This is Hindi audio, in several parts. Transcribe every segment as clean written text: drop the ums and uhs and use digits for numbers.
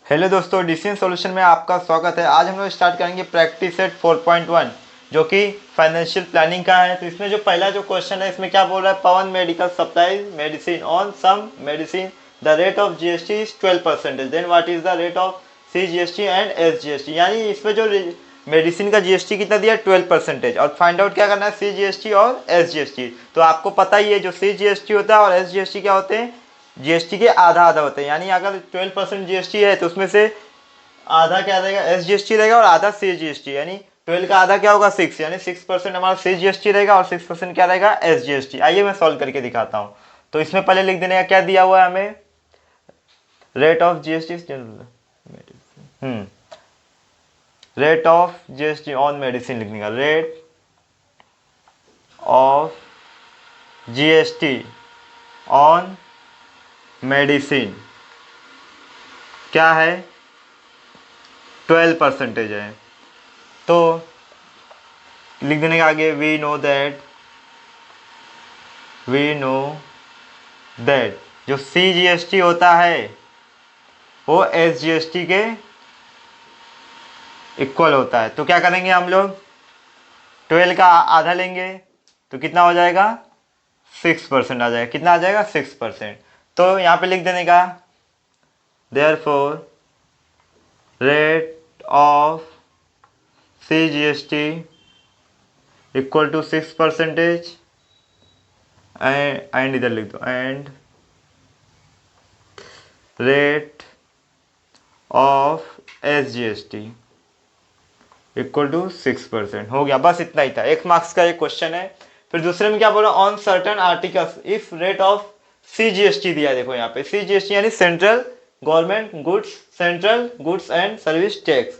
हेलो दोस्तों, डिसीजन सॉल्यूशन में आपका स्वागत है। आज हम लोग स्टार्ट करेंगे प्रैक्टिस सेट 4.1 जो कि फाइनेंशियल प्लानिंग का है। तो इसमें जो पहला जो क्वेश्चन है इसमें क्या बोल रहा है, Pawan medical supply medicine on some medicine the rate of GST is 12%, then what is the rate of CGST and SGST। यानी इसमें जो मेडिसिन का जीएसटी कितना दिया, 12%, और फाइंड आउट क्या करना है, CGST और SGST। तो आपको पता ही है जो CGST होता है और SGST क्या होते हैं, जीएसटी के आधा आधा होते हैं। यानी अगर 12% जीएसटी है तो उसमें से आधा क्या रहेगा, SGST रहेगा, और आधा CGST। यानी 12 का आधा क्या होगा, 6, यानी 6% हमारा CGST रहेगा और 6% क्या रहेगा, SGST। आइए मैं सॉल्व करके दिखाता हूँ। तो इसमें पहले लिख देने का क्या दिया हुआ है हमें, rate of GST, rate of GST on medicine लिखने का, rate of GST on medicine क्या है, 12% है। तो लिख देने के आगे वी नो दैट जो CGST होता है वो SGST के इक्वल होता है। तो क्या करेंगे हम लोग, 12 का आधा लेंगे तो कितना हो जाएगा, 6% आ जाएगा। कितना आ जाएगा, 6%। तो यहाँ पे लिख देने का therefore rate of CGST equal to 6% and इधर लिख दो, and rate of SGST equal to 6%। हो गया, बस इतना ही था। 1 मार्क्स का एक क्वेश्चन है। फिर दूसरे में क्या बोला, on certain articles if rate of CGST दिया है। देखो यहाँ पे CGST यानी central government goods, central goods and service tax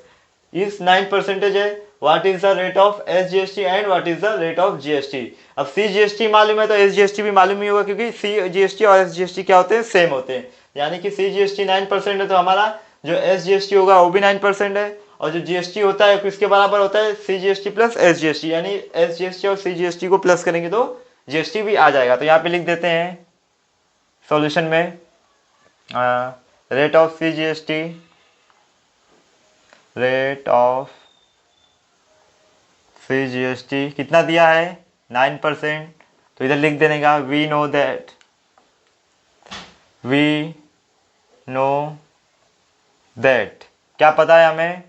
is 9% है। What is the rate of SGST and what is the rate of GST। अब CGST मालूम है तो SGST भी मालूम ही होगा, क्योंकि CGST और SGST क्या होते हैं, सेम होते हैं। यानी कि CGST 9% है तो हमारा जो SGST होगा वो भी 9% है, और जो GST होता है किसके बराबर होता है, CGST प्लस SGST। यानी SGST और CGST को प्लस करेंगे तो GST भी आ जाएगा। तो यहाँ पे लिख देते हैं सॉल्यूशन में, rate of CGST, rate of CGST कितना दिया है, 9%। तो इधर लिख देने का वी नो दैट क्या पता है हमें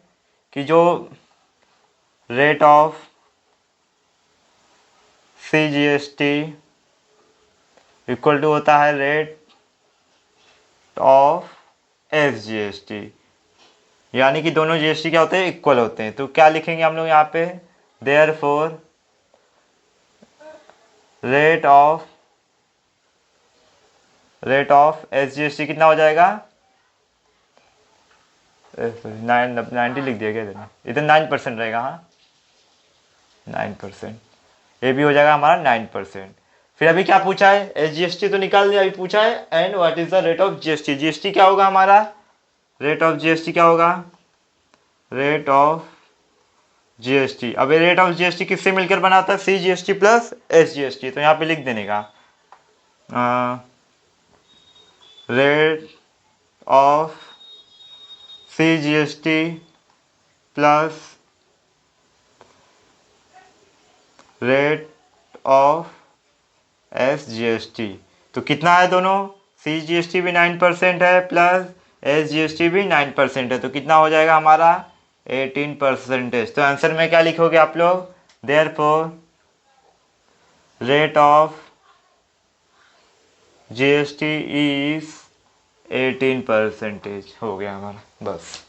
कि जो rate of CGST equal to होता है रेट ऑफ SGST। यानी कि दोनों GST क्या होते हैं, इक्वल होते हैं। तो क्या लिखेंगे हम लोग यहाँ पे, देयरफॉर रेट ऑफ SGST कितना हो जाएगा, 90 लिख दिया क्या इधर, इधर 9% रहेगा। हाँ 9%, ये भी हो जाएगा हमारा 9%। फिर अभी क्या पूछा है, SGST तो निकाल दिया, अभी पूछा है and what is the rate of GST। GST क्या होगा हमारा, रेट ऑफ GST क्या होगा, रेट ऑफ GST। अब ये रेट ऑफ GST किससे मिलकर बना होता है, CGST प्लस SGST। तो यहाँ पे लिख देने का rate of CGST plus rate of SGST। तो कितना है दोनों, CGST भी 9% है प्लस SGST भी 9% है। तो कितना हो जाएगा हमारा 18%। तो आंसर में क्या लिखोगे आप लोग, therefore rate of GST is 18%। हो गया हमारा, बस।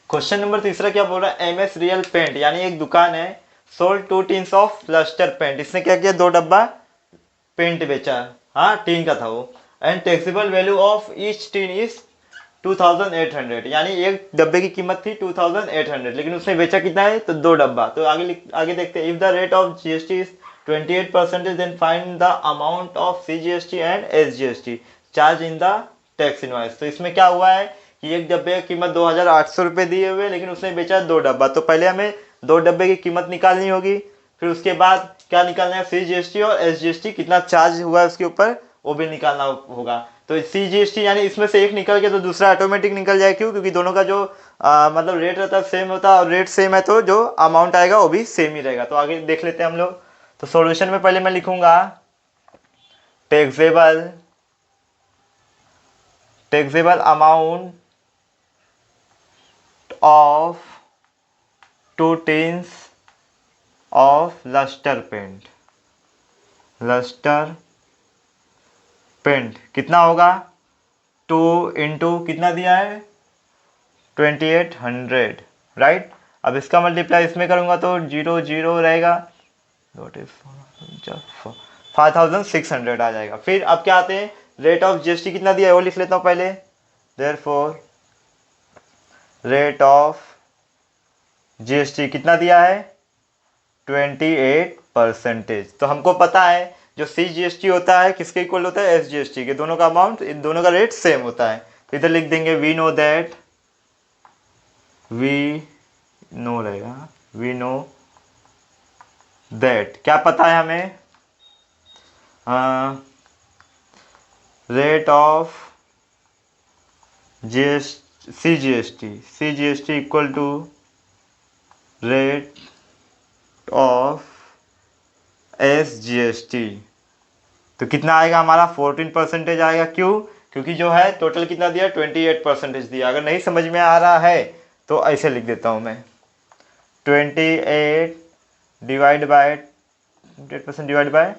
क्वेश्चन नंबर तीसरा क्या बोल रहा है, MS रियल पेंट यानी एक दुकान है, sold 2 tins of lustre paint. इसने क्या किया, 2 डब्बा पेंट बेचा। हाँ टीन का था वो। And taxable value of each tin is 2800। यानी एक डब्बे की कीमत थी 2800, लेकिन उसने बेचा कितना है, तो 2 डब्बा। तो आगे देखते हैं, if the rate of GST is 28%, then find the amount of CGST and SGST charge in the tax invoice. तो इसमें क्या हुआ है कि एक डब्बे की कीमत 2800 रुपये दिए हुए, लेकिन उसने बेचा 2 डब्बा। तो पहले हमें 2 डब्बे की कीमत निकालनी होगी, फिर उसके बाद क्या निकालना है, CGST और SGST कितना चार्ज हुआ है उसके ऊपर वो भी निकालना होगा। तो CGST यानी इसमें से एक निकल के तो दूसरा ऑटोमेटिक निकल जाए, क्यों? क्योंकि दोनों का जो मतलब रेट रहता है सेम होता है, और रेट सेम है तो जो अमाउंट आएगा वो भी सेम ही रहेगा। तो आगे देख लेते हैं हम लोग। तो सॉल्यूशन में पहले मैं लिखूंगा taxable amount of 2 tins of lustre paint कितना होगा? 2 इंटू कितना दिया है? 2800, राइट। अब इसका मल्टीप्लाई इसमें करूंगा तो 0 0 रहेगा, 5600 आ जाएगा। फिर अब क्या आते हैं, रेट ऑफ GST कितना दिया है वो लिख लेता हूँ पहले। देयरफॉर रेट ऑफ GST कितना दिया है? 28%। तो हमको पता है जो CGST होता है किसके इक्वल होता है? SGST के। दोनों का अमाउंट, इन दोनों का रेट सेम होता है। तो इधर लिख देंगे वी नो दैट क्या पता है हमें? Rate of CGST equal to rate of SGST। तो कितना आएगा हमारा? 14% आएगा। क्यों? क्योंकि जो है टोटल कितना दिया? 28% दिया। अगर नहीं समझ में आ रहा है तो ऐसे लिख देता हूँ मैं, 28 डिवाइड बाय 28% डिवाइड बाय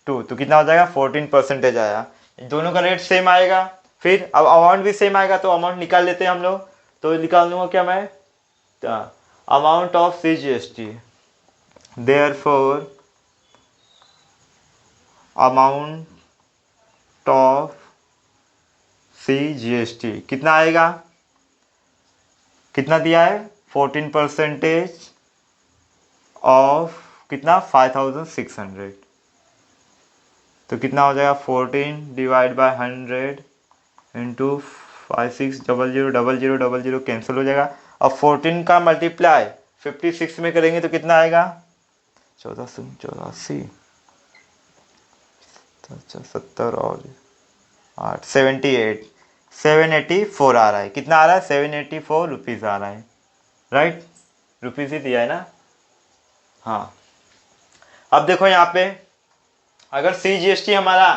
2, तो कितना हो जाएगा? 14% आया। दोनों का रेट सेम आएगा। फिर अब अमाउंट भी सेम आएगा, तो अमाउंट निकाल लेते हैं हम लोग। तो निकाल लूँगा क्या मैं? Amount of CGST, therefore amount of CGST कितना आएगा? कितना दिया है? 14% ऑफ कितना? 5600। तो कितना हो जाएगा? 14 डिवाइड बाय 100 इंटू 5600 कैंसिल हो जाएगा। अब 14 का मल्टीप्लाई 56 में करेंगे तो कितना आएगा? 1484, 70 और 8, 784 आ रहा है। कितना आ रहा है? 784 रुपीज़ आ रहा है, राइट। रुपीज़ ही दिया है ना? हाँ। अब देखो यहाँ पे, अगर CGST हमारा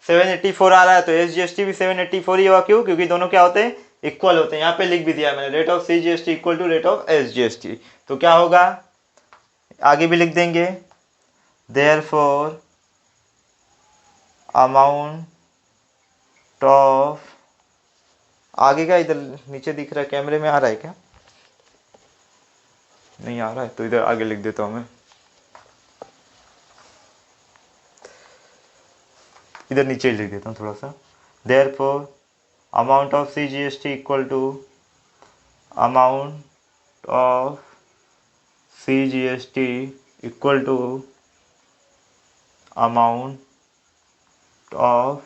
784 आ रहा है तो SGST भी 784 ही होगा। क्यों? क्योंकि दोनों क्या होते हैं? इक्वल होते हैं। यहाँ पे लिख भी दिया है मैंने, rate of CGST equal to rate of SGST। तो क्या होगा? आगे भी लिख देंगे, देयरफॉर अमाउंट ऑफ, आगे का इधर नीचे दिख रहा है, कैमरे में आ रहा है क्या? नहीं आ रहा है तो इधर आगे लिख देता हूँ मैं, इधर नीचे ही लिख देता हूँ थोड़ा सा। Therefore amount of CGST equal to amount of CGST equal to amount of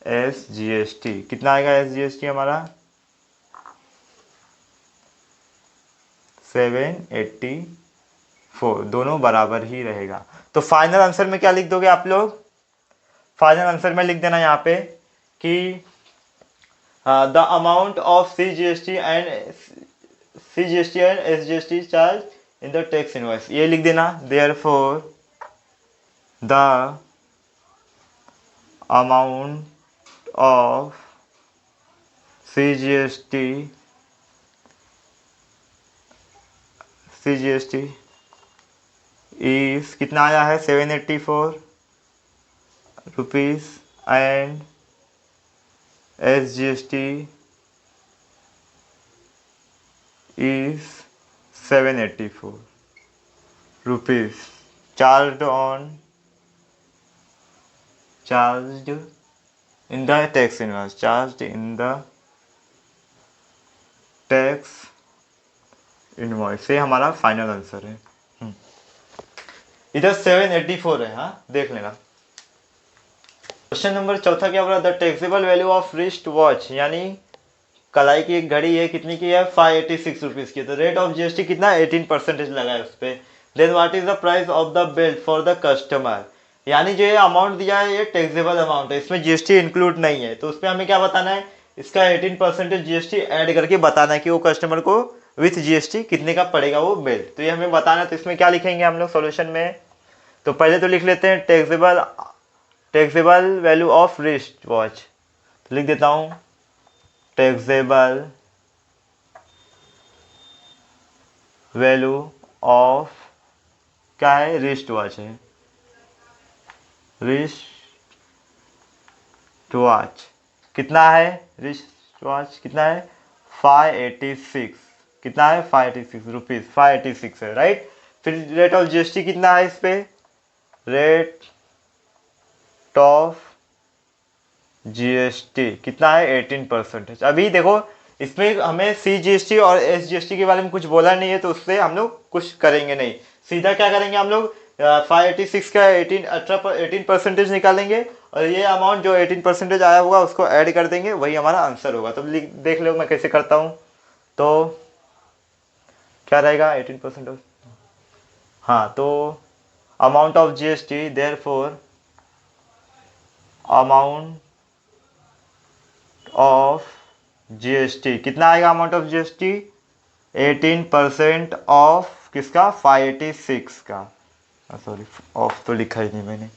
SGST। कितना आएगा SGST हमारा? 784, दोनों बराबर ही रहेगा। तो फाइनल आंसर में क्या लिख दोगे आप लोग? फाइनल आंसर में लिख देना यहाँ पे कि the amount of CGST and SGST charge in the tax invoice, ये लिख देना। Therefore the amount of CGST is कितना आया है? 784 rupees and SGST is 784 rupees charged in the tax invoice, charged in the tax invoice। ये हमारा फाइनल आंसर है। इधर 784 है, हाँ देख लेना। क्वेश्चन नंबर चौथा क्या बोला? The taxable value of wrist watch, यानी कलाई की एक घड़ी है, कितनी की है? 586 रुपीज़ की। तो रेट ऑफ GST कितना? 18% लगा है उस पर। Then what is the price of the belt for the customer? यानी जो ये अमाउंट दिया है ये टैक्सेबल अमाउंट है, इसमें जीएसटी इंक्लूड नहीं है। तो उसमें हमें क्या बताना है, इसका 18% जीएसटी ऐड करके बताना है कि वो कस्टमर को विथ जीएसटी कितने का पड़ेगा वो बिल। तो ये हमें बताना है। तो इसमें क्या लिखेंगे हम लोग सॉल्यूशन में, तो पहले तो लिख लेते हैं taxable value of wrist watch. तो लिख देता हूँ टैक्सेबल वैल्यू ऑफ क्या है, रिस्ट वॉच है, रिस्ट वॉच कितना है, रिस्ट वॉच कितना है 586, कितना है 586 रुपीज़, 586 है राइट। फिर रेट ऑफ जीएसटी कितना है इस पे, रेट ऑफ जीएसटी कितना है 18%। अभी देखो इसमें हमें सीजीएसटी और एसजीएसटी के बारे में कुछ बोला नहीं है, तो उससे हम लोग कुछ करेंगे नहीं, सीधा क्या करेंगे हम लोग 586 का 18% निकालेंगे और ये अमाउंट जो 18% आया होगा उसको ऐड कर देंगे, वही हमारा आंसर होगा। तो देख लो मैं कैसे करता हूँ। तो क्या रहेगा 18%, हाँ तो amount of GST therefore amount of GST कितना आएगा, अमाउंट ऑफ जीएसटी 18% ऑफ किसका 586 का, सॉरी ऑफ तो लिखा ही नहीं मैंने,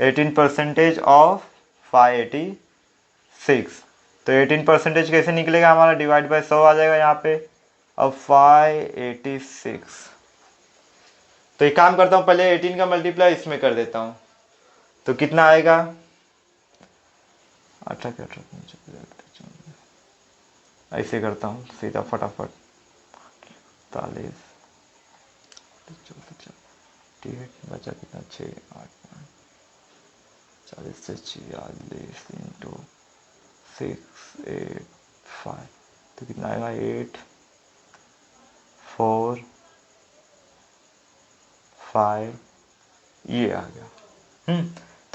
18% ऑफ 586। तो 18% कैसे निकलेगा हमारा, डिवाइड बाय 100 आ जाएगा यहाँ पे। अब 586, तो एक काम करता हूँ पहले 18 का मल्टीप्लाई इसमें कर देता हूँ, तो कितना आएगा 18 ऐसे करता हूँ सीधा फटाफट, 40 बचा कितना 6 8 40 से 46 इंटू 6 8 5, तो कितना आएगा 8 4 5, ये आ गया।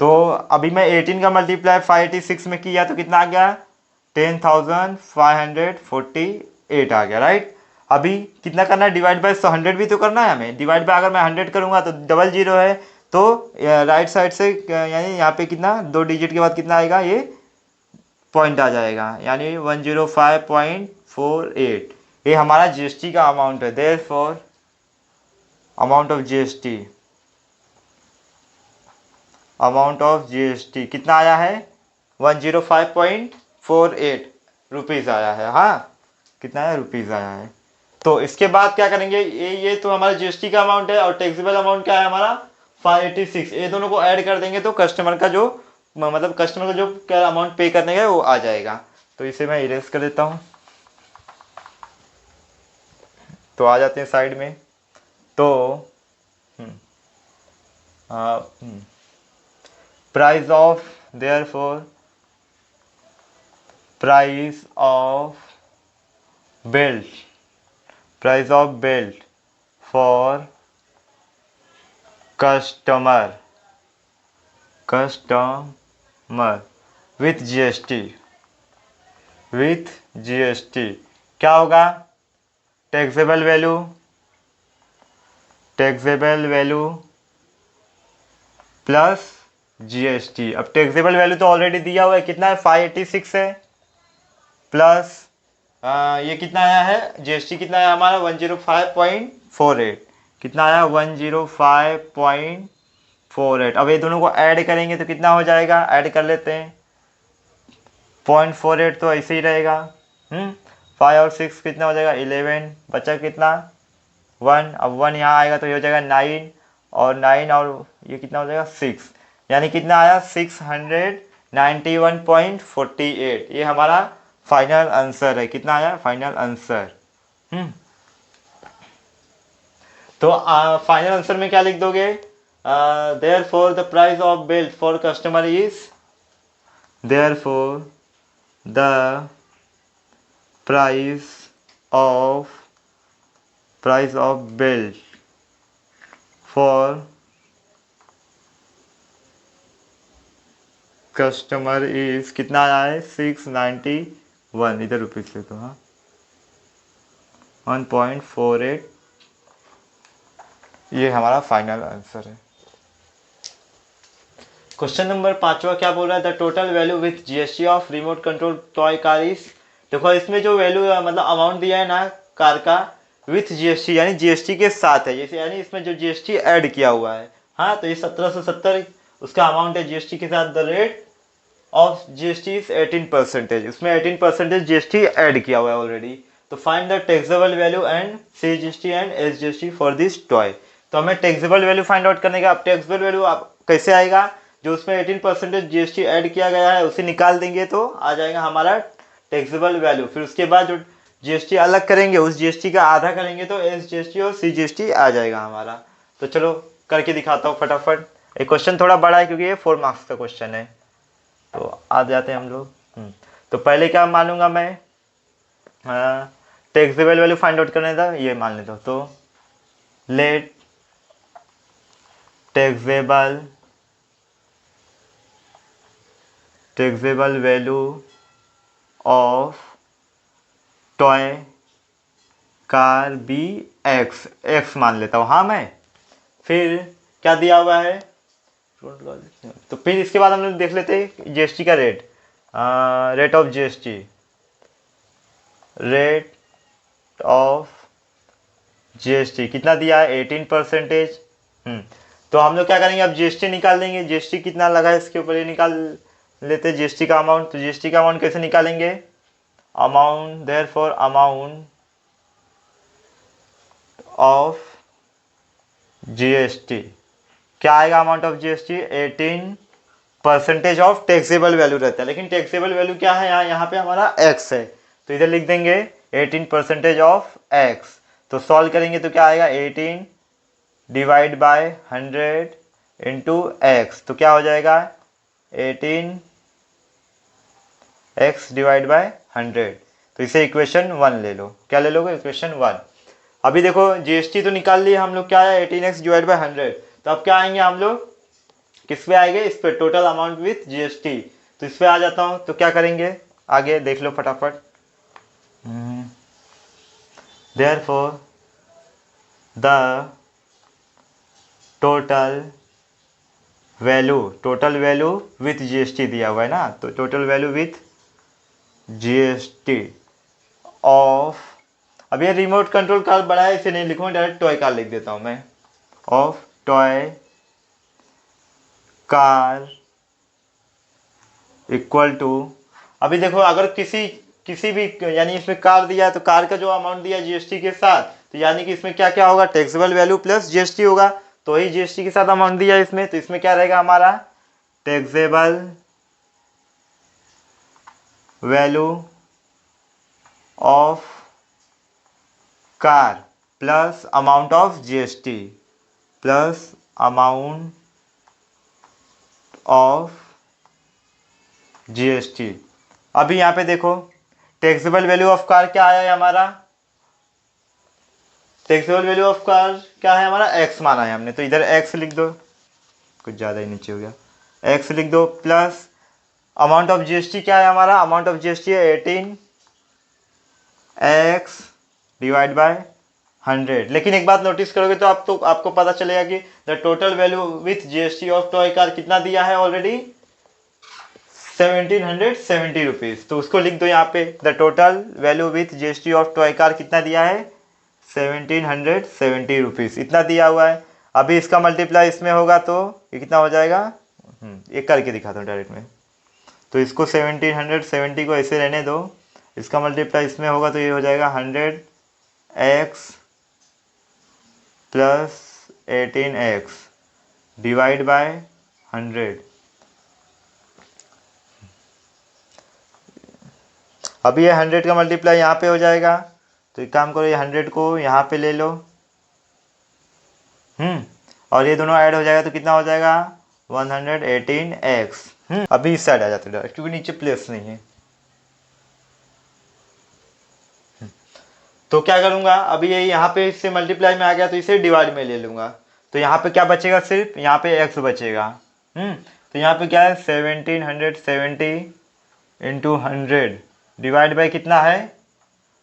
तो अभी मैं 18 का मल्टीप्लाई 586 में किया तो कितना आ गया 10,548 आ गया राइट। अभी कितना करना है, डिवाइड बाय 100 भी तो करना है हमें, डिवाइड बाय अगर मैं 100 करूंगा तो डबल जीरो है, तो राइट साइड से यानी यहाँ पे कितना 2 डिजिट के बाद कितना आएगा, ये पॉइंट आ जाएगा, यानी 105.48, ये हमारा जीएसटी का अमाउंट है। Therefore amount of GST, amount of GST कितना आया है 105.48 रुपीज़ आया है, हाँ कितना है रुपीज़ आया है। तो इसके बाद क्या करेंगे, ये तो हमारा जीएसटी का अमाउंट है और टैक्सेबल अमाउंट क्या है हमारा 586, ये दोनों को ऐड कर देंगे तो कस्टमर का जो मतलब कस्टमर को जो क्या अमाउंट पे करने का वो आ जाएगा। तो इसे मैं इरेज कर देता हूँ, तो आ जाते हैं साइड में। तो price of therefore price of belt, price of belt for customer with GST, with GST क्या होगा, टैक्सेबल वैल्यू प्लस जीएसटी। अब टैक्सेबल वैल्यू तो ऑलरेडी दिया हुआ है, कितना है 586 है, प्लस ये कितना आया है जीएसटी कितना आया हमारा 105.48, कितना आया 105.48। अब ये दोनों को ऐड करेंगे तो कितना हो जाएगा, ऐड कर लेते हैं 0.48 तो ऐसे ही रहेगा। 5 और 6 कितना हो जाएगा 11, बचा कितना 1, अब 1 यहाँ आएगा तो ये हो जाएगा 9, और 9 और ये कितना हो जाएगा 6, यानी कितना आया 691.48, ये हमारा फाइनल आंसर है। कितना आया फाइनल आंसर, तो फाइनल आंसर में क्या लिख दोगे, therefore the price of bill for customer is, therefore the price of bill for customer is, कितना आया है 691, इधर रुपीज ले तो, हाँ 1.48, ये हमारा फाइनल आंसर है। क्वेश्चन नंबर 5वां क्या बोल रहा है, the total value with GST of remote control toy car is. देखो इसमें जो वैल्यू मतलब अमाउंट दिया है ना कार का विथ जीएसटी यानी जीएसटी के साथ है, जैसे यानी इसमें जो जीएसटी ऐड किया हुआ है। हाँ तो ये 1770 उसका अमाउंट है जीएसटी के साथ। The rate of GST is 18%, उसमें 18% जीएसटी ऐड किया हुआ है ऑलरेडी। तो find the taxable value and CGST and SGST for this toy. तो हमें टैक्सेबल वैल्यू फाइंड आउट करने का। अब टैक्सेबल वैल्यू आप कैसे आएगा, जो उसमें 18% जीएसटी ऐड किया गया है उसे निकाल देंगे तो आ जाएगा हमारा टैक्सेबल वैल्यू। फिर उसके बाद जो जीएसटी अलग करेंगे उस जीएसटी का आधा करेंगे तो एसजीएसटी और सीजीएसटी आ जाएगा हमारा। तो चलो करके दिखाता हूँ फटाफट। ये क्वेश्चन थोड़ा बड़ा है क्योंकि ये 4 मार्क्स का क्वेश्चन है, तो आ जाते हैं हम लोग। तो पहले क्या मान लूँगा मैं, टैक्सेबल वैल्यू फाइंड आउट करने था, ये मान लेता हूँ। तो let taxable value of toy car be X मान लेता हूँ हाँ मैं। फिर क्या दिया हुआ है, तो फिर इसके बाद हम लोग देख लेते हैं जीएसटी का rate, rate of GST, rate of GST कितना दिया है 18%। तो हम लोग क्या करेंगे, अब जीएसटी निकाल देंगे। जीएसटी कितना लगा है इसके ऊपर ये निकाल लेते हैं जीएसटी का अमाउंट। तो जीएसटी का अमाउंट कैसे निकालेंगे, amount therefore amount of GST क्या आएगा, amount of GST 18% of taxable value रहता है। लेकिन टैक्सेबल वैल्यू क्या है यहाँ पे हमारा एक्स है, तो इधर लिख देंगे 18% ऑफ एक्स। तो सॉल्व करेंगे तो क्या आएगा 18 डिवाइड बाय 100 इंटू एक्स, तो क्या हो जाएगा 18x डिवाइड बाय 100। तो इसे इक्वेशन 1 ले लो। क्या ले लोगे, इक्वेशन 1। अभी देखो जीएसटी तो निकाल लिए हम लोग, क्या है 18x डिवाइड बाय 100। तो अब क्या आएंगे हम लोग, किस पे आएंगे, इस पे टोटल अमाउंट विथ जीएसटी। तो इस पे आ जाता हूँ। तो क्या करेंगे आगे देख लो फटाफट। Therefore the total value with GST दिया हुआ है ना, तो total value with GST of, अब ये रिमोट कंट्रोल कार बड़ा है इसे नहीं लिखूंगा, डायरेक्ट टॉय कार लिख देता हूं मैं। Of toy car equal to, अभी देखो अगर किसी भी यानी इसमें कार दिया है तो कार का जो अमाउंट दिया जीएसटी के साथ, तो यानी कि इसमें क्या क्या होगा, टैक्सेबल वैल्यू प्लस जीएसटी होगा। तो ही जीएसटी के साथ अमाउंट दिया है इसमें, तो इसमें क्या रहेगा हमारा taxable value of car plus amount of GST plus amount of GST. अभी यहाँ पे देखो टैक्सेबल वैल्यू ऑफ कार क्या आया है हमारा, टैक्सेबल वैल्यू ऑफ कार क्या है हमारा एक्स माना है हमने, तो इधर एक्स लिख दो, कुछ ज़्यादा ही नीचे हो गया, एक्स लिख दो प्लस अमाउंट ऑफ जीएसटी क्या है हमारा, अमाउंट ऑफ जीएसटी है 18x डिवाइड बाय 100। लेकिन एक बात नोटिस करोगे तो आपको पता चलेगा कि the total value with GST of toy car कितना दिया है ऑलरेडी 1770 रुपीज़। तो उसको लिख दो यहाँ पे, the total value with GST of toy car कितना दिया है 1770 रुपीज़, इतना दिया हुआ है। अभी इसका मल्टीप्लाई इसमें होगा तो ये कितना हो जाएगा, एक करके दिखाता हूँ डायरेक्ट में। तो इसको 1770 को ऐसे रहने दो, इसका मल्टीप्लाई इसमें होगा तो ये हो जाएगा 100x plus 18x divide by 100। अभी ये 100 का मल्टीप्लाई यहाँ पे हो जाएगा, तो एक काम करो ये 100 को यहाँ पे ले लो, और ये दोनों ऐड हो जाएगा तो कितना हो जाएगा 118x। अभी इस साइड आ जाते डायरेक्ट क्योंकि नीचे प्लेस नहीं है। तो क्या करूँगा, अभी ये यहाँ पे इससे मल्टीप्लाई में आ गया तो इसे डिवाइड में ले लूँगा। तो यहाँ पे क्या बचेगा, सिर्फ यहाँ पे x बचेगा। तो यहाँ पे क्या है 1770 इंटू 100 डिवाइड बाई कितना है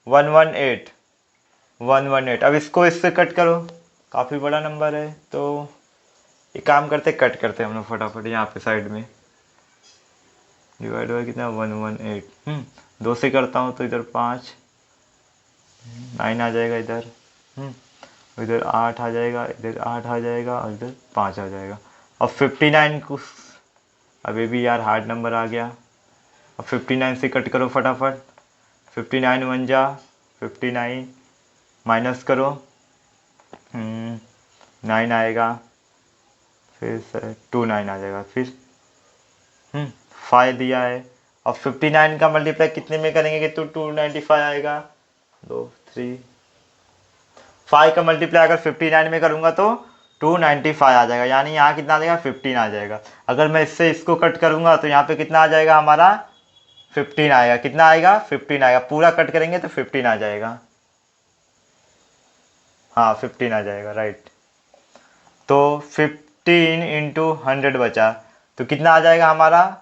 118। अब इसको इससे कट करो, काफ़ी बड़ा नंबर है तो ये काम करते कट करते हम लोग फटाफट यहाँ पे साइड में। डिवाइड बाई कितना 118। 2 से करता हूँ तो इधर 5, 9 आ जाएगा इधर। इधर 8 आ जाएगा, इधर 8 आ जाएगा और इधर 5 आ जाएगा। अब 59 को, अब ये भी यार हार्ड नंबर आ गया। अब 59 से कट करो फटाफट। 59 1 जा 59, माइनस करो 9 आएगा, फिर 2 9 आ जाएगा, फिर 5 दिया है। अब 59 का मल्टीप्लाई कितने में करेंगे तो 295 आएगा। 2 3 5 का मल्टीप्लाई अगर 59 में करूँगा तो 295 आ जाएगा, यानी यहाँ कितना आ जाएगा 15 आ जाएगा। अगर मैं इससे इसको कट करूँगा तो यहाँ पे कितना आ जाएगा हमारा 15 आएगा। कितना आएगा 15 आएगा। पूरा कट करेंगे तो 15 आ जाएगा। हाँ 15 आ जाएगा, राइट। तो 15 इंटू 100 बचा तो कितना आ जाएगा हमारा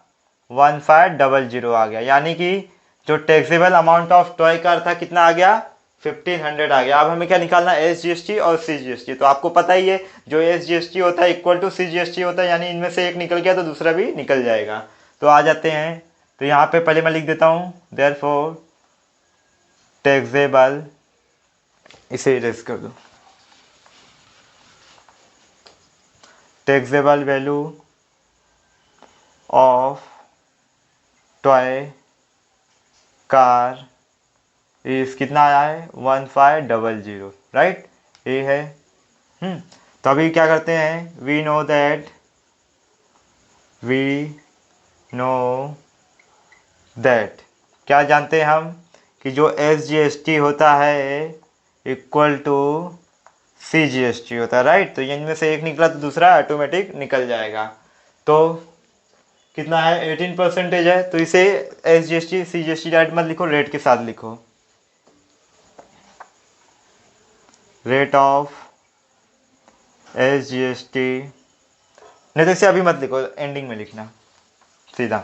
1500 आ गया, यानी कि जो taxable amount of toy car था कितना आ गया 1500 आ गया। अब हमें क्या निकालना है SGST और CGST। तो आपको पता ही है जो SGST होता है इक्वल टू CGST होता है, यानी इनमें से एक निकल गया तो दूसरा भी निकल जाएगा। तो आ जाते हैं, तो यहाँ पे पहले मैं लिख देता हूँ देयरफॉर टैक्सेबल, इसे इरेज कर दो, taxable value of toy car इस कितना आया है 1500, राइट। ये है। तो अभी क्या करते हैं, वी नो दैट क्या जानते हैं हम कि जो SGST होता है इक्वल टू CGST होता है, राइट। तो इनमें से एक निकला तो दूसरा ऑटोमेटिक निकल जाएगा। तो कितना है 18% है, तो इसे SGST CGST डायरेक्ट मत लिखो, रेट के साथ लिखो, रेट ऑफ SGST। नहीं तो इसे अभी मत लिखो, एंडिंग में लिखना सीधा।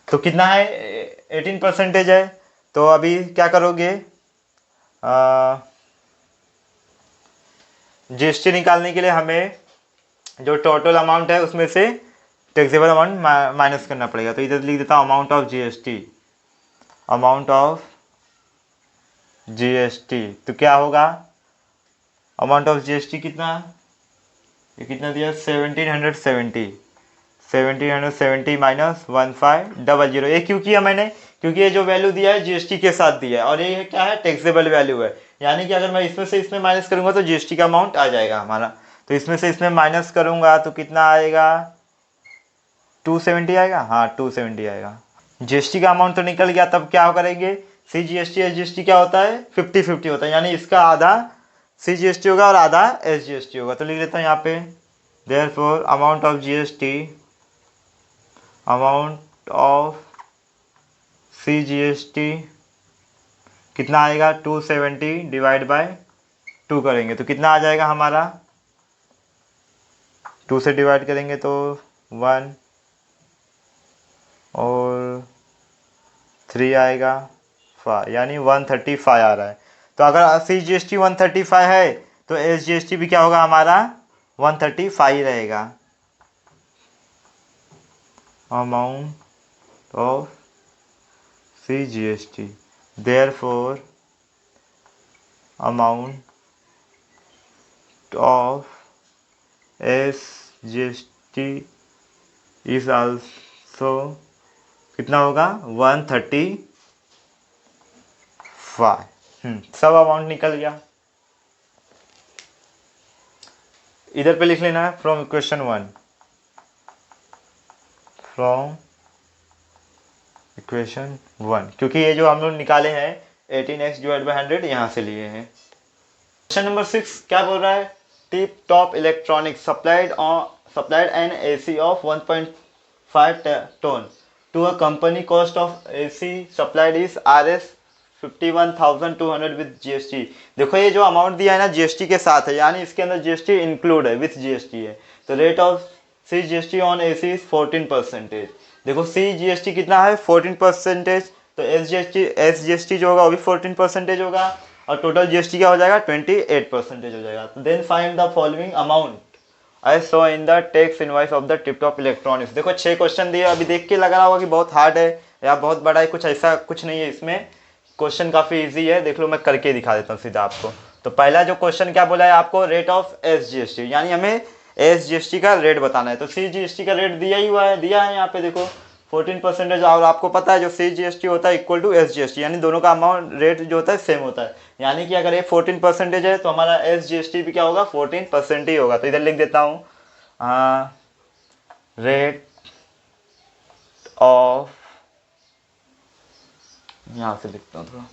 तो कितना है 18% है। तो अभी क्या करोगे, GST निकालने के लिए हमें जो टोटल अमाउंट है उसमें से टैक्सेबल अमाउंट माइनस करना पड़ेगा। तो इधर लिख देता हूँ amount of GST, amount of GST। तो क्या होगा अमाउंट ऑफ GST कितना, ये कितना दिया 1770 माइनस 1500। ये क्यों किया मैंने, क्योंकि ये जो वैल्यू दिया है GST के साथ दिया है और ये क्या है टैक्सेबल वैल्यू है, यानी कि अगर मैं इसमें से इसमें माइनस करूंगा तो GST का अमाउंट आ जाएगा हमारा। तो इसमें से इसमें माइनस करूंगा तो कितना आएगा 270 आएगा। हाँ 270 आएगा। GST का अमाउंट तो निकल गया। तब क्या करेंगे, CGST SGST क्या होता है 50-50 होता है, यानी इसका आधा CGST होगा और आधा SGST होगा। तो लिख लेता हूँ यहाँ पे therefore amount of GST, amount of CGST कितना आएगा 270 डिवाइड बाय 2 करेंगे तो कितना आ जाएगा हमारा, 2 से डिवाइड करेंगे तो 1 और 3 आएगा 5, यानी 135 आ रहा है। तो अगर CGST 135 है तो SGST भी क्या होगा हमारा 135 रहेगा। Amount of CGST therefore amount of SGST is also कितना होगा 135। सब अमाउंट निकल गया। इधर पे लिख लेना है फ्रॉम इक्वेशन 1, फ्रॉम इक्वेशन 1, क्योंकि ये जो हम लोग निकाले हैं 18x डिवाइड बाई 100 यहाँ से लिए हैं। क्वेश्चन नंबर 6 क्या बोल रहा है, tip top electronics supplied an AC of 1.5 ton to a company, cost of AC supplied is RS 51,200 with GST। देखो ये जो अमाउंट दिया है ना GST के साथ है, यानी इसके अंदर GST इंक्लूड है, विथ GST है। तो rate of CGST on AC is 14%। देखो CGST कितना है 14%, तो SGST जो होगा वो भी 14% होगा और टोटल GST क्या हो जाएगा 28% हो जाएगा। तो then find the following amount I so in the tax invoice of the tiptop electronics. देखो 6 क्वेश्चन दिए, अभी देख के लग रहा होगा कि बहुत हार्ड है या बहुत बड़ा है, कुछ ऐसा कुछ नहीं है इसमें, क्वेश्चन काफ़ी इजी है। देख लो मैं करके दिखा देता हूँ सीधा आपको। तो पहला जो क्वेश्चन क्या बोला है आपको, रेट ऑफ SGST, यानी हमें SGST का रेट बताना है। तो CGST का रेट दिया ही हुआ है, दिया है यहाँ पे देखो 14%, और आपको पता है जो CGST होता है इक्वल टू SGST, यानी दोनों का अमाउंट रेट जो होता है सेम होता है। यानी कि अगर ये 14% है तो हमारा SGST भी क्या होगा, 14% ही होगा। तो इधर लिख देता हूँ रेट ऑफ, यहाँ से लिखता हूँ थोड़ा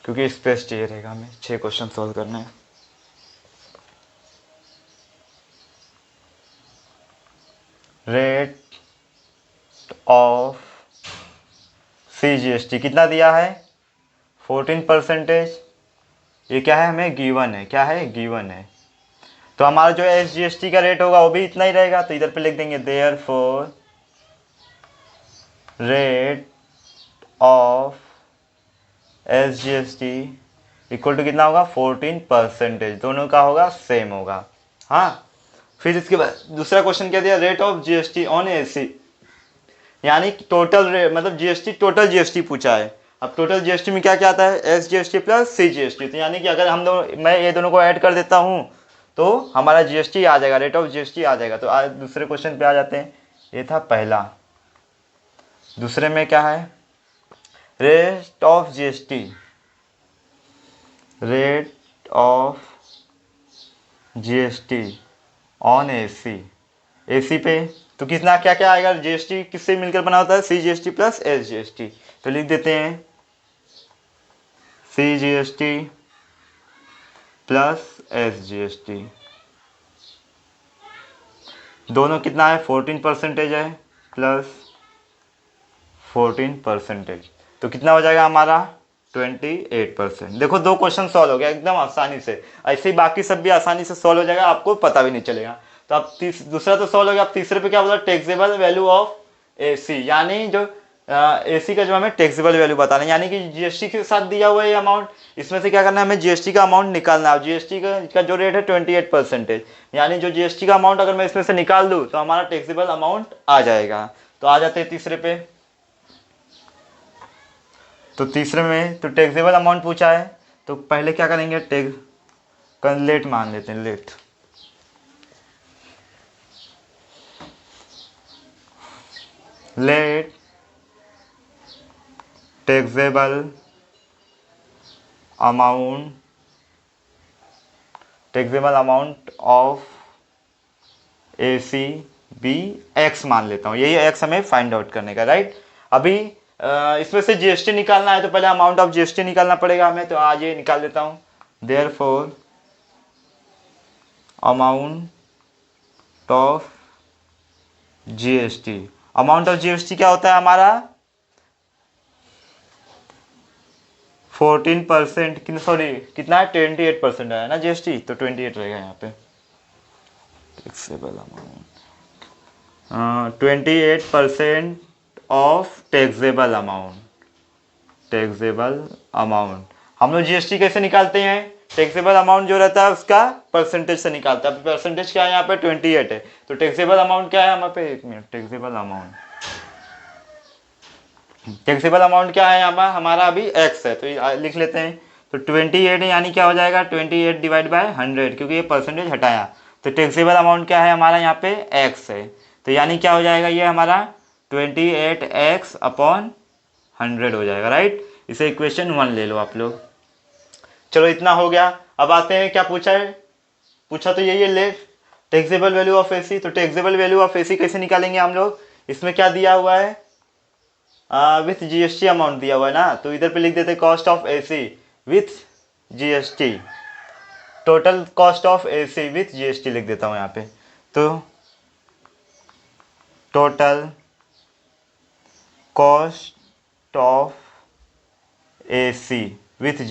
क्योंकि स्पेस चाहिए रहेगा हमें, 6 क्वेश्चन सॉल्व करने हैं। रेट ऑफ CGST कितना दिया है, 14%। ये क्या है, हमें गिवन है, क्या है, गिवन है। तो हमारा जो SGST का रेट होगा वो भी इतना ही रहेगा। तो इधर पे लिख देंगे therefore rate of SGST equal to कितना होगा, 14%, दोनों का होगा सेम होगा। हाँ, फिर इसके बाद दूसरा क्वेश्चन क्या दिया, rate of GST on AC, यानी टोटल रेट, मतलब GST, टोटल GST पूछा है। अब टोटल GST में क्या क्या आता है, SGST प्लस CGST। तो यानी कि अगर हम दोनों, मैं ये दोनों को ऐड कर देता हूँ तो हमारा GST आ जाएगा, रेट ऑफ GST आ जाएगा। तो आज दूसरे क्वेश्चन पे आ जाते हैं। ये था पहला। दूसरे में क्या है, rate of GST, rate of GST on AC पे तो कितना क्या क्या आएगा, GST किससे मिलकर बना होता है, CGST प्लस SGST। तो लिख देते हैं CGST प्लस SGST, दोनों कितना है, 14% है प्लस 14%, तो कितना हो जाएगा हमारा 28%। देखो 2 क्वेश्चन सॉल्व हो गया एकदम आसानी से। ऐसे ही बाकी सब भी आसानी से सॉल्व हो जाएगा, आपको पता भी नहीं चलेगा। तो अब दूसरा तो सॉल्व हो गया। अब तीसरे पे क्या बोला, टैक्सेबल वैल्यू ऑफ AC, यानी जो AC का जो हमें टैक्सेबल वैल्यू बताना है, यानी कि GST के साथ दिया हुआ है अमाउंट, इसमें से क्या करना है, हमें GST का अमाउंट निकालना है। GST का जो रेट है 28%, यानी जो GST का अमाउंट अगर मैं इसमें से निकाल दूँ तो हमारा टैक्सेबल अमाउंट आ जाएगा। तो आ जाते हैं तीसरे पे। तो तीसरे में तो टैक्सेबल अमाउंट पूछा है, तो पहले क्या करेंगे, लेट मान लेते हैं, let taxable amount of AC be X मान लेता हूँ, यही X हमें फाइंड आउट करने का, राइट। अभी इसमें से GST निकालना है तो पहले अमाउंट ऑफ GST निकालना पड़ेगा हमें। तो आज ये निकाल देता हूँ, therefore amount of GST, amount of GST क्या होता है हमारा 14%, सॉरी कितना है, 28% है ना GST, तो 28 रहेगा यहाँ पे। Taxable amount 28% of taxable amount. हम लोग GST कैसे निकालते हैं, टैक्सेबल अमाउंट जो रहता है उसका परसेंटेज से निकालते हैं। परसेंटेज क्या है यहाँ पे 28 है, तो टैक्सेबल अमाउंट क्या है हमारे पे, एक मिनट, टैक्सेबल अमाउंट क्या है यहाँ पर हमारा, अभी X है तो लिख लेते हैं। तो 28 है, यानी क्या हो जाएगा 28 डिवाइड बाय 100, क्योंकि ये परसेंटेज हटाया। तो टैक्सेबल अमाउंट क्या है हमारा यहाँ पे X है, तो यानी क्या हो जाएगा ये हमारा 28x अपॉन 100 हो जाएगा, राइट। इसे इक्वेशन 1 ले लो आप लोग। चलो इतना हो गया। अब आते हैं, क्या पूछा है, पूछा तो यही है, ले टैक्सेबल वैल्यू ऑफ AC। तो टैक्सेबल वैल्यू ऑफ AC कैसे निकालेंगे हम लोग, इसमें क्या दिया हुआ है, विथ GST अमाउंट दिया हुआ है ना, तो इधर पे लिख देते cost of AC with GST, total cost of AC with GST लिख देता हूँ यहाँ पे। तो total cost of AC with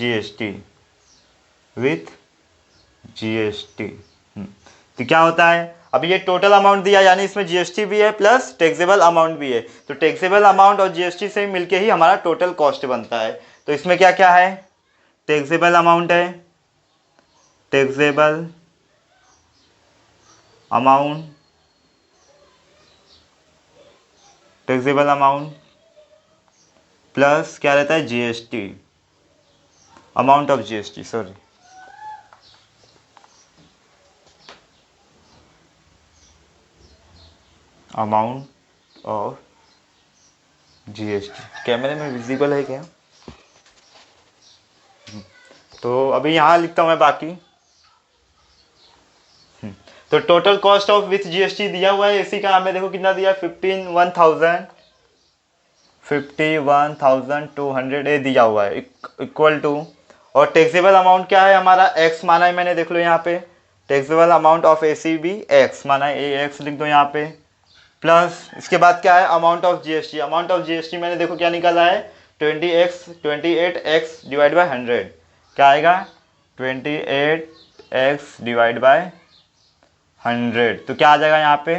GST, तो क्या होता है, अब ये टोटल अमाउंट दिया, यानी इसमें GST भी है प्लस टैक्सेबल अमाउंट भी है। तो टैक्सेबल अमाउंट और GST से मिलके ही हमारा टोटल कॉस्ट बनता है। तो इसमें क्या क्या है, टैक्सेबल अमाउंट है, taxable amount, taxable amount plus क्या रहता है GST, amount of GST, sorry, amount of GST. कैमरे में विजिबल है क्या? तो अभी यहाँ लिखता हूँ मैं बाकी। तो total cost of with GST दिया हुआ है एसी का, हमें देखो कितना दिया, 51,200 ये दिया हुआ है, इक्वल टू, और टैक्सेबल अमाउंट क्या है हमारा, एक्स माना है मैंने, देख लो यहाँ पे, टैक्सेबल अमाउंट ऑफ एसी भी एक्स माना है, ए एक्स लिख दो यहाँ पे, प्लस इसके बाद क्या है amount of GST, amount of GST मैंने देखो क्या निकाला है, 28x डिवाइड बाय 100, क्या आएगा 28x डिवाइड बाय 100, तो क्या आ जाएगा यहाँ पे,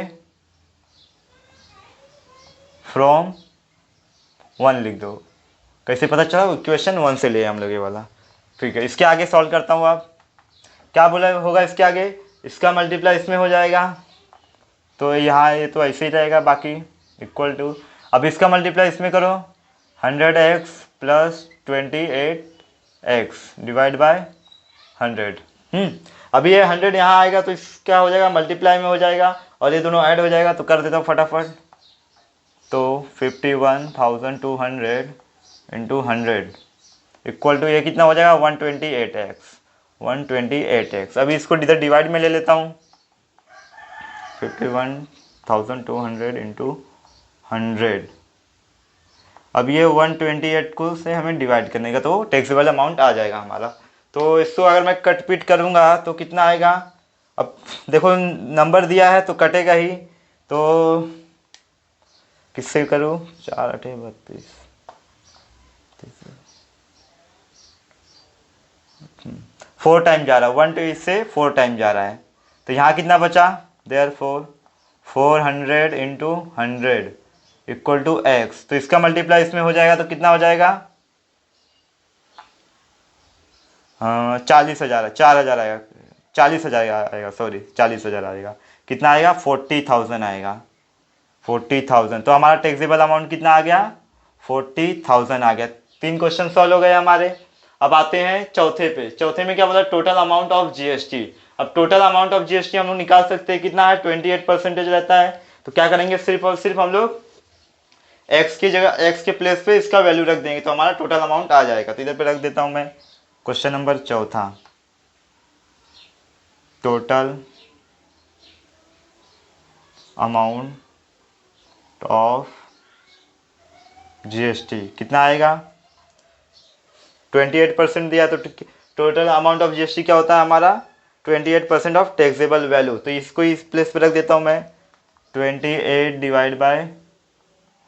फ्रॉम 1 लिख दो। कैसे पता चला, इक्वेशन 1 से लिए हम लोग ये वाला। ठीक है, इसके आगे सॉल्व करता हूँ। आप क्या बोला होगा इसके आगे, इसका मल्टीप्लाई इसमें हो जाएगा, तो यहाँ ये तो ऐसे ही रहेगा बाकी, इक्वल टू, अब इसका मल्टीप्लाई इसमें करो, 100x plus 28x divide by 100। अभी ये 100 यहाँ आएगा तो इस क्या हो जाएगा, मल्टीप्लाई में हो जाएगा, और ये दोनों ऐड हो जाएगा, तो कर देता हूँ फटाफट। तो 51,200 इंटू 100 इक्वल टू ये कितना हो जाएगा, 128x। अभी इसको इधर डिवाइड में ले लेता हूँ, 51,200 इंटू 100, अब ये 128 को से हमें डिवाइड करने का, तो टैक्सेबल अमाउंट आ जाएगा हमारा। तो इसको अगर मैं कट पीट करूँगा तो कितना आएगा, अब देखो नंबर दिया है तो कटेगा ही, तो किससे करूँ, 4 8 32, 4 टाइम जा रहा है, 1 to इससे 4 टाइम जा रहा है, तो यहाँ कितना बचा, therefore 400 into 100 equal to X, तो इसका मल्टीप्लाई इसमें हो जाएगा, तो कितना हो जाएगा, 40,000, 4,000 आएगा, 40,000 आएगा, सॉरी 40,000 आएगा, कितना आएगा 40,000 आएगा, 40,000। तो हमारा टैक्सेबल अमाउंट कितना आ गया, 40,000 आ गया। 3 क्वेश्चन सॉल्व हो गए हमारे। अब आते हैं चौथे पे। चौथे में क्या बोला, टोटल अमाउंट ऑफ जीएसटी। अब टोटल अमाउंट ऑफ जीएसटी हम लोग निकाल सकते हैं, कितना है, 28% रहता है। तो क्या करेंगे, सिर्फ और सिर्फ हम लोग एक्स की जगह, एक्स के प्लेस पे इसका वैल्यू रख देंगे, तो हमारा टोटल अमाउंट आ जाएगा। तो इधर पे रख देता हूं मैं, क्वेश्चन नंबर चौथा, टोटल अमाउंट ऑफ जीएसटी कितना आएगा, 28% दिया, तो टोटल अमाउंट ऑफ जीएसटी क्या होता है हमारा, 28% ऑफ टैक्सेबल वैल्यू। तो इसको इस प्लेस पे रख देता हूं मैं, 28 डिवाइड बाय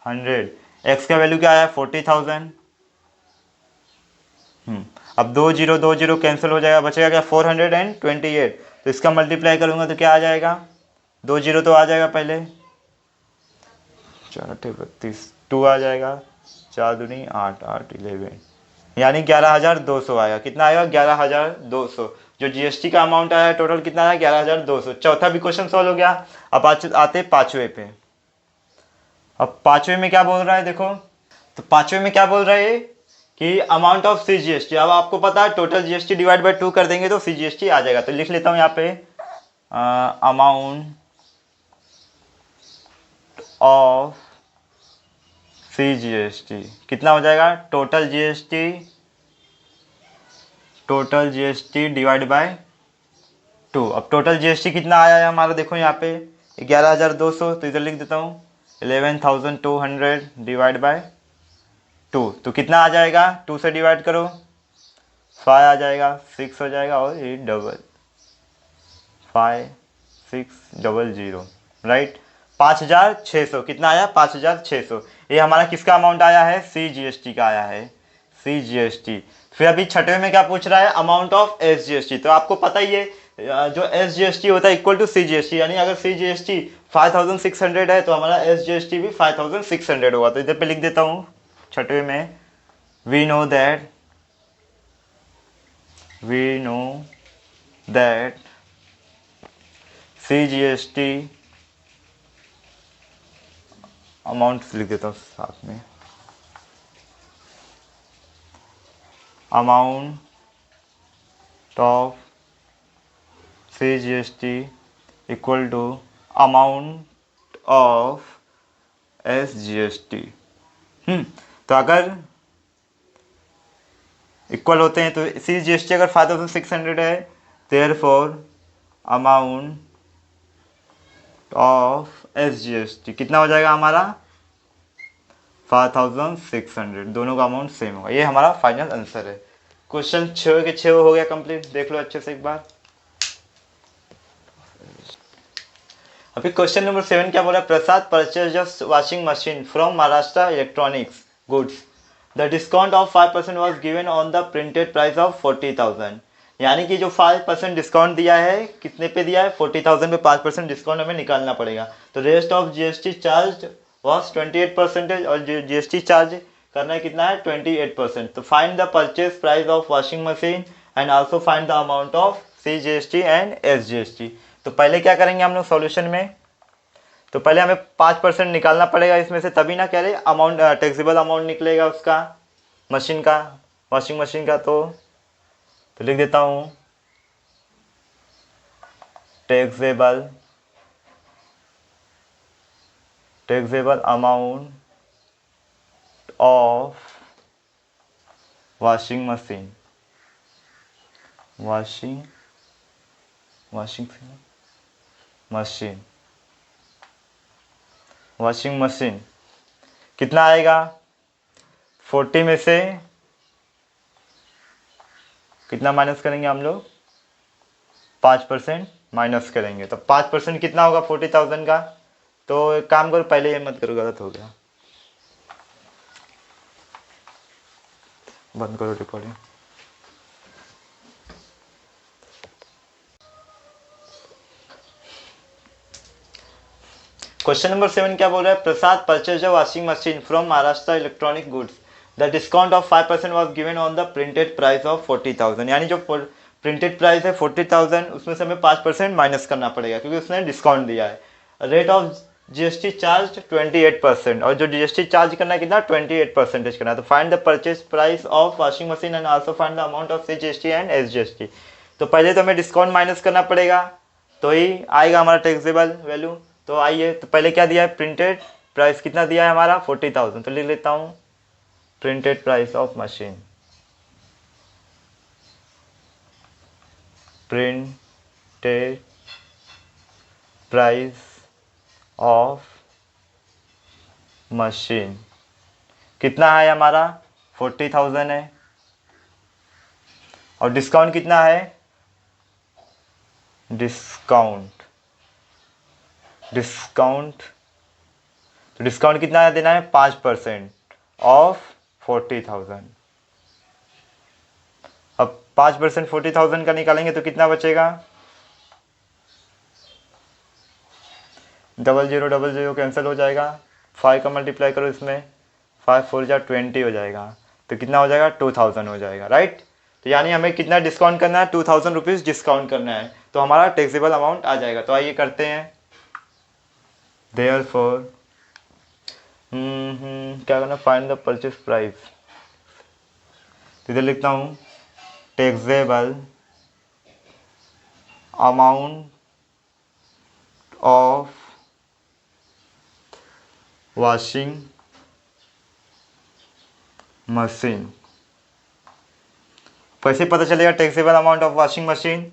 100, एक्स का वैल्यू क्या आया, 40,000। अब 2 0 कैंसिल हो जाएगा, बचेगा क्या, 428। तो इसका मल्टीप्लाई करूंगा तो क्या आ जाएगा, 2 0 तो आ जाएगा पहले, 4 8 32, 2 आ जाएगा, 4 दूनी 8 8 11, यानी 11,200 आएगा। कितना आएगा, 11,200। जो जीएसटी का अमाउंट आया टोटल कितना आया, 11,200। चौथा भी क्वेश्चन सॉल्व हो गया। अब आते पांचवे पे। अब पांचवे में क्या बोल रहा है देखो, तो पांचवे में क्या बोल रहा है कि अमाउंट ऑफ सी जीएसटी। अब आपको पता है टोटल जीएसटी डिवाइड बाय 2 कर देंगे तो सी जीएसटी आ जाएगा। तो लिख लेता हूं यहाँ पे, अमाउंट ऑफ सी जीएसटी कितना हो जाएगा, टोटल जीएसटी डिवाइड बाय 2। अब टोटल जीएसटी कितना आया है हमारा, देखो यहाँ पे 11,200, तो इधर लिख देता हूँ 11,200 डिवाइड बाय 2, तो कितना आ जाएगा, 2 से डिवाइड करो, 5 आ जाएगा, 6 हो जाएगा, और ये डबल 5600, राइट। 5,600 कितना आया, 5,600। ये हमारा किसका अमाउंट आया है, सी जीएसटी का आया है, सी जीएसटी। फिर अभी छठवें में क्या पूछ रहा है, अमाउंट ऑफ एस जीएसटी। तो आपको पता ही है जो एस जीएसटी होता है इक्वल टू सी जीएसटी, यानी अगर सी जीएसटी 5,600 है तो हमारा एस जीएसटी भी 5,600 होगा। तो इधर पे लिख देता हूँ छठवें में, we know that CGST amount लिख देता हूँ साथ में, amount of CGST equal to amount of SGST। तो अगर इक्वल होते हैं तो CGST अगर 5600 है, देयरफॉर अमाउंट ऑफ SGST कितना हो जाएगा हमारा 5600। दोनों का अमाउंट सेम होगा। ये हमारा फाइनल आंसर है। क्वेश्चन 6 के 6 हो गया कंप्लीट। देख लो अच्छे से एक बार। अभी क्वेश्चन नंबर 7 क्या बोला? Prasad purchase washing machine from Maharashtra electronics goods, the discount of 5% was given on the printed price of 40,000। यानी कि जो 5% डिस्काउंट दिया है, कितने पे दिया है? 40,000 पे 5% डिस्काउंट हमें निकालना पड़ेगा। तो rest of GST charge was 28% और GST चार्ज करना है कितना है? 28%। तो find the purchase price of washing machine and also find the amount of CGST and SGST। तो पहले क्या करेंगे हम लोग सॉल्यूशन में? तो पहले हमें 5% निकालना पड़ेगा इसमें से, तभी ना कह रहे अमाउंट टैक्सेबल अमाउंट निकलेगा उसका, मशीन का, वॉशिंग मशीन का। तो लिख देता हूँ taxable amount of washing machine, washing machine कितना आएगा? 40 में से कितना माइनस करेंगे हम लोग? 5% माइनस करेंगे। तो 5% कितना होगा 40,000 का? तो एक काम करो, पहले ये मत करो, गलत हो गया, बंद करो रिकॉर्डिंग। क्वेश्चन नंबर 7 क्या बोल रहा है? Prasad purchase a washing machine from Maharashtra electronic goods, the discount of 5% was given on the printed price of 40,000। यानी जो प्रिंटेड प्राइस है 40,000, उसमें से हमें 5% माइनस करना पड़ेगा क्योंकि उसने डिस्काउंट दिया है। रेट ऑफ GST चार्ज 28%, और जो GST चार्ज करना है कितना? 28% करना है। तो find the purchase price of washing machine and also find the amount of CGST and SGST। तो पहले तो हमें डिस्काउंट माइनस करना पड़ेगा, तो ही आएगा हमारा टैक्सेबल वैल्यू। तो आइए, तो पहले क्या दिया है? प्रिंटेड प्राइस कितना दिया है हमारा? 40,000। तो लिख लेता हूँ printed price of machine, printed price of machine कितना है हमारा? 40,000 है। और डिस्काउंट कितना है? डिस्काउंट तो डिस्काउंट कितना देना है? 5% ऑफ 40,000। अब 5% 40,000 का निकालेंगे तो कितना बचेगा? 0000 कैंसिल हो जाएगा। 5 का मल्टीप्लाई करो इसमें, 5 4 जा 20 हो जाएगा। तो कितना हो जाएगा? 2000 हो जाएगा, राइट। तो यानी हमें कितना डिस्काउंट करना है? 2000 रुपीज़ डिस्काउंट करना है, तो हमारा टैक्सेबल अमाउंट आ जाएगा। तो आइए करते हैं। Therefore क्या करना? Find the purchase price. इधर लिखता हूँ taxable amount of washing machine. कैसे पता चलेगा taxable amount of washing machine?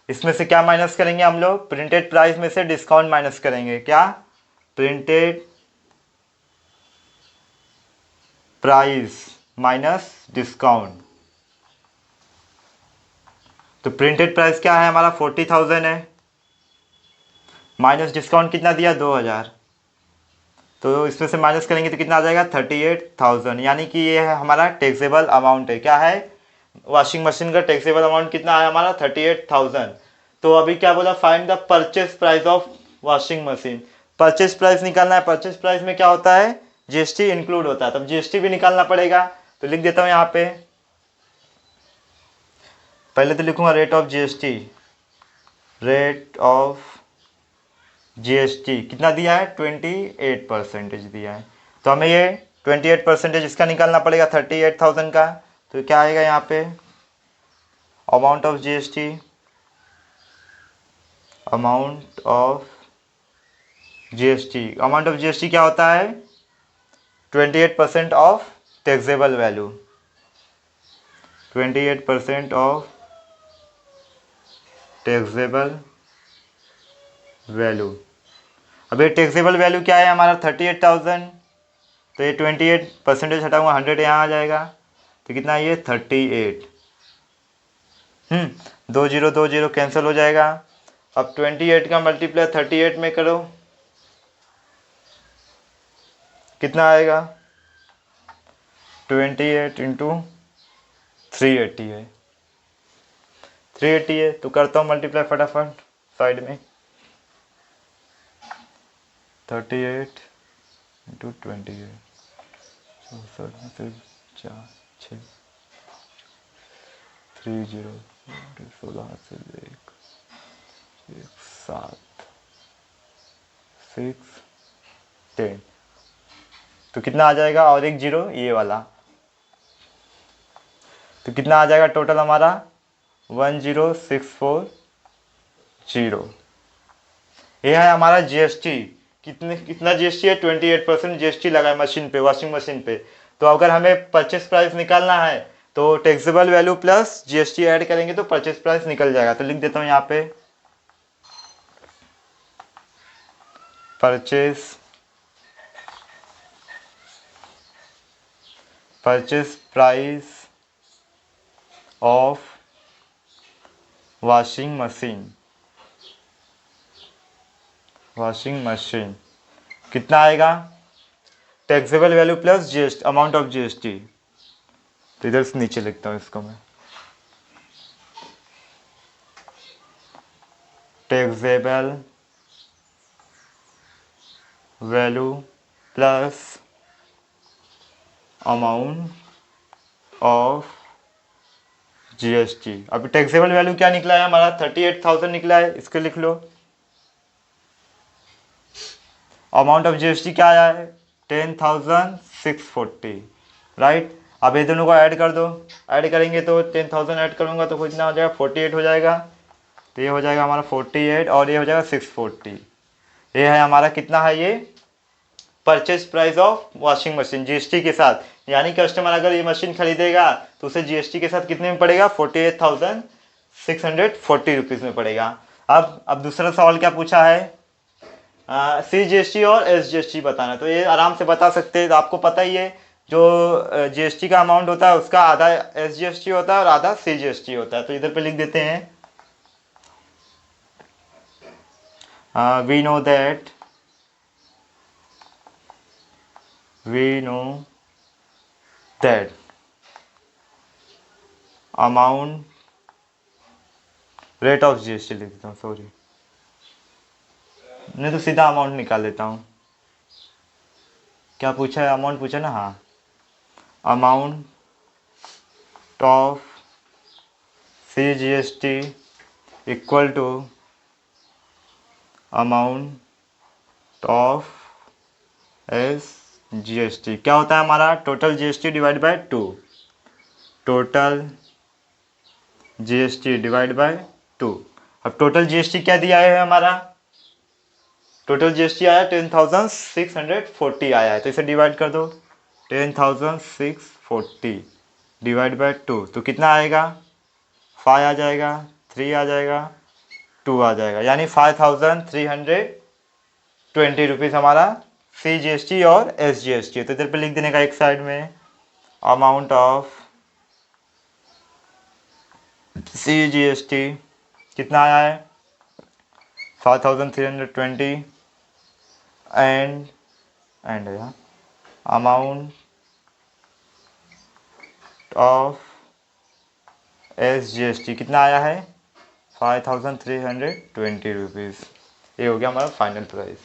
इसमें से क्या माइनस करेंगे हम लोग? प्रिंटेड प्राइस में से डिस्काउंट माइनस करेंगे। क्या? Printed price minus discount. तो प्रिंटेड प्राइस क्या है हमारा? 40,000 है, माइनस डिस्काउंट कितना दिया? 2,000। तो इसमें से माइनस करेंगे तो कितना आ जाएगा? 38,000। यानी कि ये है हमारा टैक्सेबल अमाउंट है। क्या है? वॉशिंग मशीन का टैक्सेबल अमाउंट कितना है हमारा? 38,000। तो अभी क्या बोला? Find the purchase price of washing machine. Purchase price निकालना है। परचेज प्राइस में क्या होता है? GST इंक्लूड होता है, तब GST भी निकालना पड़ेगा। तो लिख देता हूँ यहाँ पे, पहले तो लिखूंगा rate of GST, rate of GST कितना दिया है, 28% दिया है। तो हमें ये 28% इसका निकालना पड़ेगा 38,000 का। तो क्या आएगा यहाँ पे, amount of GST, amount of GST क्या होता है, 28% of taxable value, 28% of taxable value. अब ये टैक्सेबल वैल्यू क्या है हमारा 38,000, तो ये 28% हटाऊंगा, 100 यहाँ आ जाएगा, तो कितना ये 38। 2 0 कैंसिल हो जाएगा। अब 28 का मल्टीप्लाई 38 में करो, कितना आएगा, 28 इंटू 380 है, 380 है। तो करता हूँ मल्टीप्लाई फटाफट साइड में, 38 इंटू 28, 64 4 6 30 16 से 1 7 6 10, तो कितना आ जाएगा, और एक जीरो ये वाला, तो कितना आ जाएगा टोटल हमारा 10640। ये है हमारा जीएसटी। कितना जीएसटी है, 28% जीएसटी लगा है मशीन पे, वॉशिंग मशीन पे। तो अगर हमें परचेस प्राइस निकालना है तो taxable value plus GST add करेंगे तो परचेस प्राइस निकल जाएगा। तो लिख देता हूँ यहाँ पे, purchase price of washing machine कितना आएगा, taxable value plus GST, amount of GST. तो इधर से नीचे लिखता हूँ इसको मैं, taxable value plus amount of GST. अब टैक्सेबल वैल्यू क्या निकला है हमारा, 38,000 निकला है, इसको लिख लो। अमाउंट ऑफ जीएसटी क्या आया है, 10,640, राइट। अब ये दोनों को ऐड कर दो, ऐड करेंगे तो 10,000 ऐड करूंगा तो कितना हो जाएगा, 48 हो जाएगा। तो ये हो जाएगा हमारा 48 और ये हो जाएगा 640। ये है हमारा कितना है, ये purchase price of washing machine GST के साथ। यानी कस्टमर अगर ये मशीन खरीदेगा तो उसे जीएसटी के साथ कितने में पड़ेगा, 48,640 रुपीज़ में पड़ेगा। अब दूसरा सवाल क्या पूछा है, CGST और SGST बताना। तो ये आराम से बता सकते हैं, तो आपको पता ही है जो जीएसटी का अमाउंट होता है उसका आधा SGST होता है और आधा CGST होता है। तो इधर पे लिख देते हैं, we know that amount rate of GST लिख देता हूँ, सॉरी, नहीं तो सीधा अमाउंट निकाल लेता हूँ। क्या पूछा है, अमाउंट पूछा ना, हाँ, amount of CGST equal to amount of SGST। क्या होता है हमारा, total GST divide by 2, total GST divide by 2। अब टोटल जीएसटी क्या दिया है हमारा, टोटल जीएसटी आया 10,640 आया है, तो इसे डिवाइड कर दो, 10,640 डिवाइड बाय 2, तो कितना आएगा, 5 आ जाएगा, 3 आ जाएगा, 2 आ जाएगा, यानी 5,320 रुपीज़ हमारा CGST और SGST। तो इधर पे लिख देने का एक साइड में, अमाउंट ऑफ CGST कितना आया है, 5,320 एंड अमाउंट ऑफ SGST कितना आया है, 5,320 रुपीज़। ये हो गया हमारा फाइनल प्राइस।